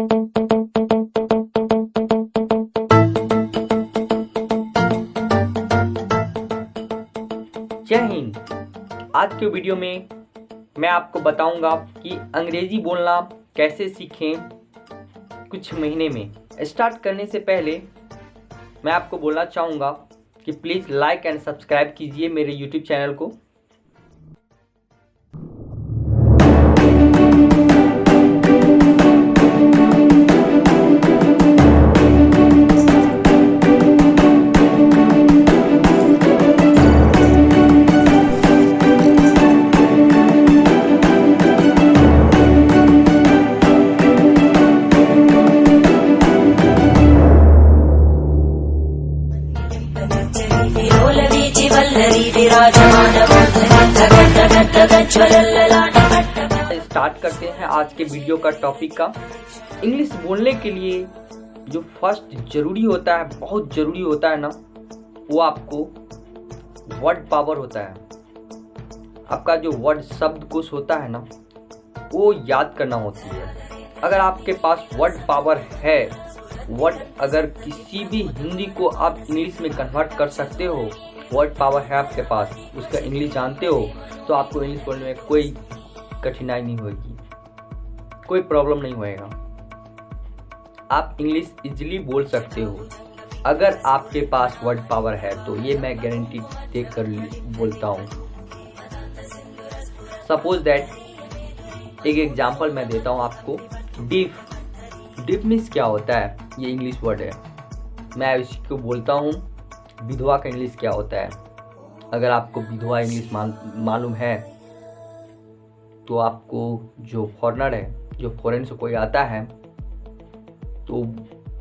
जय हिंद। आज के वीडियो में मैं आपको बताऊंगा कि अंग्रेजी बोलना कैसे सीखें कुछ महीने में। स्टार्ट करने से पहले मैं आपको बोलना चाहूँगा कि प्लीज़ लाइक एंड सब्सक्राइब कीजिए मेरे यूट्यूब चैनल को। स्टार्ट करते हैं आज के वीडियो का टॉपिक का। इंग्लिश बोलने के लिए जो फर्स्ट जरूरी होता है, बहुत जरूरी होता है ना, वो आपको वर्ड पावर होता है। आपका जो वर्ड शब्दकोश होता है ना, वो याद करना होती है। अगर आपके पास वर्ड पावर है, वर्ड अगर किसी भी हिंदी को आप इंग्लिश में कन्वर्ट कर सकते हो, वर्ड पावर है आपके पास, उसका इंग्लिश जानते हो, तो आपको इंग्लिश बोलने में कोई कठिनाई नहीं होगी, कोई प्रॉब्लम नहीं होएगा। आप इंग्लिश इजीली बोल सकते हो अगर आपके पास वर्ड पावर है, तो ये मैं गारंटी देकर बोलता हूँ। सपोज दैट एक एग्जांपल मैं देता हूँ आपको। डिफ मीन्स क्या होता है, ये इंग्लिश वर्ड है, मैं इसको बोलता हूँ। विधवा का इंग्लिश क्या होता है? अगर आपको विधवा इंग्लिश मालूम है, तो आपको जो फॉरेनर है, जो फॉरेन से कोई आता है, तो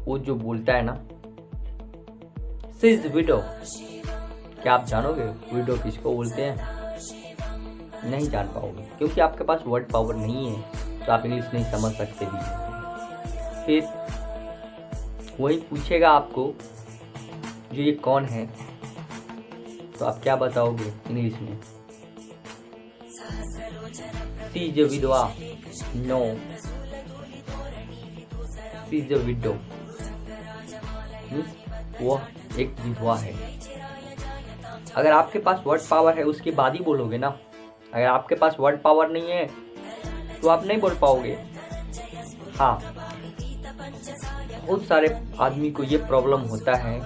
वो जो बोलता है ना, शी इज विडो। क्या आप जानोगे विडो किसको बोलते हैं? नहीं जान पाओगे, क्योंकि आपके पास वर्ड पावर नहीं है, तो आप इंग्लिश नहीं समझ सकते भी। फिर वही पूछेगा आपको जो ये कौन है, तो आप क्या बताओगे इंग्लिश में? शी इज अ विधवा। No, she is a widow, वह एक विधवा है। अगर आपके पास वर्ड पावर है, उसके बाद ही बोलोगे ना। अगर आपके पास वर्ड पावर नहीं है, तो आप नहीं बोल पाओगे। हाँ, बहुत सारे आदमी को ये प्रॉब्लम होता है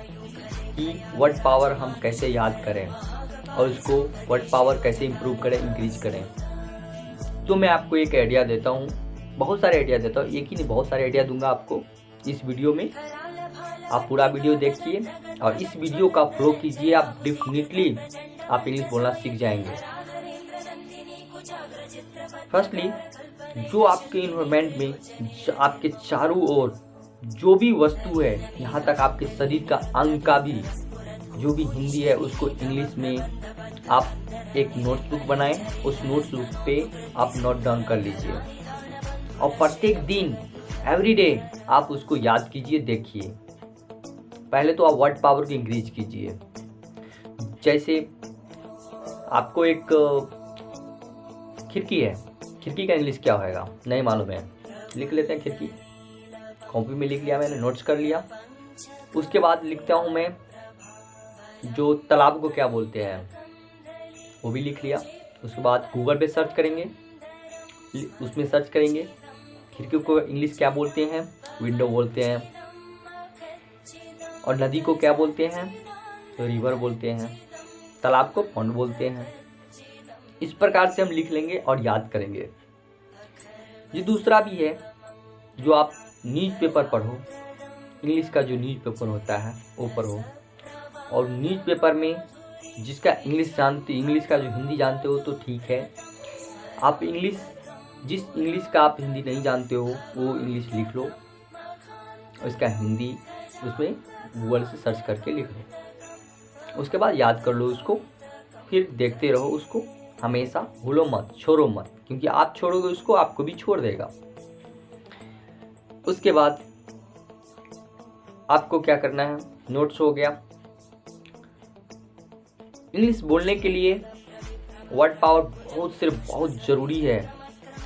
कि वर्ड पावर हम कैसे याद करें और उसको वर्ड पावर कैसे इंप्रूव करें, इंक्रीज करें। तो मैं आपको एक आइडिया देता हूँ, बहुत सारे आइडिया देता हूँ, एक ही नहीं बहुत सारे आइडिया दूंगा आपको इस वीडियो में। आप पूरा वीडियो देखिए और इस वीडियो का फॉलो कीजिए, आप डेफिनेटली आप इंग्लिश बोलना सीख जाएंगे। फर्स्टली, जो आपके इन्वायरमेंट में, आपके चारों ओर जो भी वस्तु है, यहाँ तक आपके शरीर का अंग का भी जो भी हिंदी है, उसको इंग्लिश में आप एक नोटबुक बनाएं। उस नोटबुक पे आप नोट डाउन कर लीजिए और प्रत्येक दिन, एवरीडे, आप उसको याद कीजिए। देखिए, पहले तो आप वर्ड पावर को इंक्रीज कीजिए। जैसे आपको एक खिड़की है, खिड़की का इंग्लिश क्या होगा नहीं मालूम है, लिख लेते हैं खिड़की। कॉपी में लिख लिया मैंने, नोट्स कर लिया। उसके बाद लिखता हूँ मैं जो तालाब को क्या बोलते हैं, वो भी लिख लिया। उसके बाद गूगल पे सर्च करेंगे, उसमें सर्च करेंगे खिड़की को इंग्लिश क्या बोलते हैं, विंडो बोलते हैं। और नदी को क्या बोलते हैं, तो रिवर बोलते हैं। तालाब को पॉन्ड बोलते हैं। इस प्रकार से हम लिख लेंगे और याद करेंगे। ये दूसरा भी है, जो आप न्यूज़पेपर पढ़ो, इंग्लिश का जो न्यूज़पेपर होता है वो पढ़ो। और न्यूज़पेपर में जिसका इंग्लिश का जो हिंदी जानते हो तो ठीक है। आप जिस इंग्लिश का आप हिंदी नहीं जानते हो, वो इंग्लिश लिख लो और इसका हिंदी उसमें गूगल से सर्च करके लिख लो। उसके बाद याद कर लो उसको, फिर देखते रहो उसको, हमेशा भूलो मत, छोड़ो मत, क्योंकि आप छोड़ोगे उसको, आपको भी छोड़ देगा। उसके बाद आपको क्या करना है, नोट्स हो गया। इंग्लिश बोलने के लिए वर्ड पावर बहुत ज़रूरी है।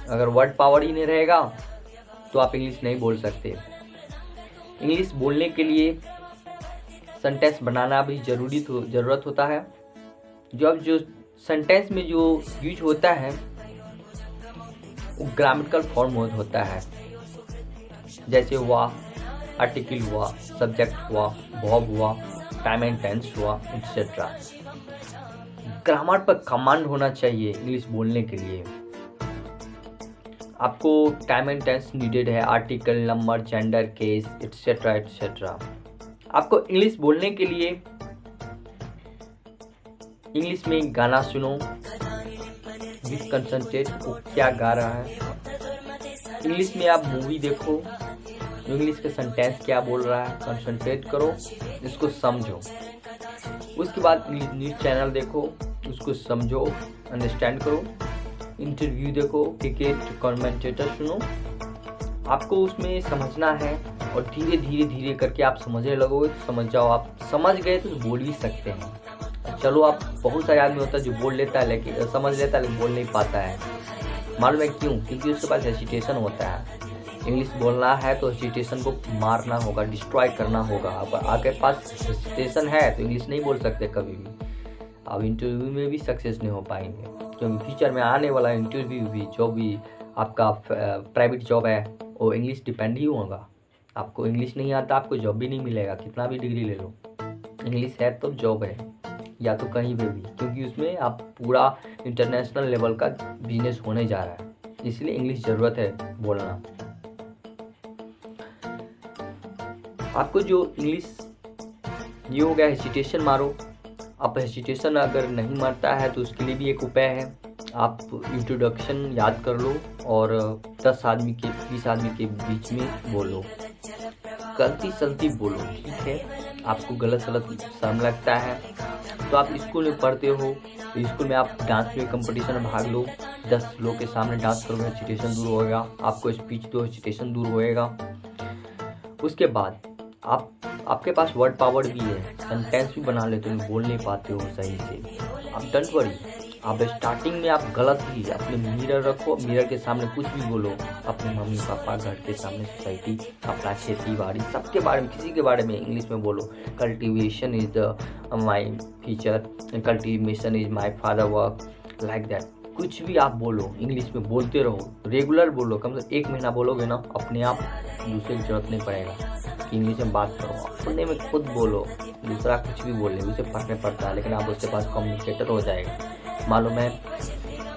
अगर वर्ड पावर ही नहीं रहेगा तो आप इंग्लिश नहीं बोल सकते। इंग्लिश बोलने के लिए सेंटेंस बनाना भी ज़रूरत होता है। जो सेंटेंस में जो यूज होता है वो ग्रामेटिकल फॉर्म होता है, जैसे हुआ, आर्टिकल हुआ, सब्जेक्ट हुआ, वर्ब हुआ, टाइम एंड टेंस हुआ, एक्सेट्रा। ग्रामर पर कमांड होना चाहिए इंग्लिश बोलने के लिए। आपको टाइम एंड टेंस नीडेड है, article, number, gender, case, etcetera etcetera. आपको इंग्लिश बोलने के लिए इंग्लिश में गाना सुनो, विथ कंसंट्रेट वो क्या गा रहा है। इंग्लिश में आप मूवी देखो, इंग्लिश का सेंटेंस क्या बोल रहा है, कंसंट्रेट करो, इसको समझो। उसके बाद इंग्लिश न्यूज़ चैनल देखो, उसको समझो, अंडरस्टैंड करो। इंटरव्यू देखो, क्रिकेट कमेंटेटर सुनो। आपको उसमें समझना है और धीरे धीरे करके आप समझने लगोगे तो समझ जाओ। आप समझ गए तो बोल भी सकते हैं। चलो, आप बहुत सारे आदमी होता है जो बोल लेता है लेकिन समझ लेता है लेकिन बोल नहीं पाता है। मालूम है क्यों? क्योंकि उसके पास हेजिटेशन होता है। इंग्लिश बोलना है तो हेजिटेशन को मारना होगा, डिस्ट्रॉय करना होगा। आपके पास हेजिटेशन है तो इंग्लिश नहीं बोल सकते कभी भी। आप इंटरव्यू में भी सक्सेस नहीं हो पाएंगे, क्योंकि फ्यूचर में आने वाला इंटरव्यू भी, जो भी आपका प्राइवेट जॉब है, वो इंग्लिश डिपेंड ही होगा। आपको इंग्लिश नहीं आता, आपको जॉब भी नहीं मिलेगा, कितना भी डिग्री ले लो। इंग्लिश है तो जॉब है, या तो कहीं पे भी, क्योंकि उसमें आप पूरा इंटरनेशनल लेवल का बिजनेस होने जा रहा है। इसलिए इंग्लिश ज़रूरत है बोलना। आपको जो इंग्लिश ये हो गया, हेजिटेशन मारो। आप हेजिटेशन अगर नहीं मारता है तो उसके लिए भी एक उपाय है। आप इंट्रोडक्शन याद कर लो और 10 आदमी के 20 आदमी के बीच में बोलो, गलती सलती बोलो, ठीक है। आपको गलत सलत शर्म लगता है तो आप स्कूल में पढ़ते हो तो स्कूल में आप डांस में कंपटीशन में भाग लो, 10 लोग के सामने डांस करो, हेजिटेशन दूर होएगा। आपको स्पीच दो, हेजिटेशन दूर होएगा। उसके बाद आपके पास वर्ड पावर भी है, सेंटेंस भी बना लेते हो, बोल नहीं पाते हो सही से। आप डोंट वरी, आप स्टार्टिंग में आप गलत ही अपने मिरर रखो, मिरर के सामने कुछ भी बोलो, अपने मम्मी पापा, घर के सामने, सोसाइटी, अपना खेती बाड़ी, सबके बारे में, किसी के बारे में इंग्लिश में बोलो। Cultivation is my feature, cultivation is my father work, like that. कुछ भी आप बोलो, इंग्लिश में बोलते रहो, रेगुलर बोलो। कम से कम 1 महीना बोलोगे ना, अपने आप दूसरे की जरूरत नहीं पड़ेगा कि इंग्लिश में बात करो। अपने में खुद बोलो, दूसरा कुछ भी बोले उसे फर्क नहीं पड़ता है, लेकिन आप उसके पास कम्युनिकेटर हो जाएगा। मालूम है,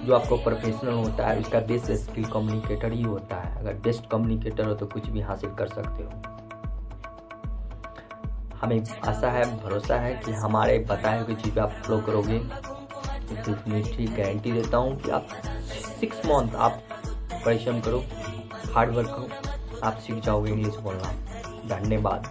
जो आपको प्रोफेशनल होता है उसका बेस्ट स्किल कम्युनिकेटर ही होता है। अगर बेस्ट कम्युनिकेटर हो तो कुछ भी हासिल कर सकते हो। हमें आशा है, भरोसा है कि हमारे बताए हुए चीज़ आप फॉलो करोगे। तो ठीक गारंटी देता हूँ कि आप 6 मंथ आप परिश्रम करो, हार्ड वर्क करो, आप सीख जाओगे इंग्लिश बोलना। धन्यवाद।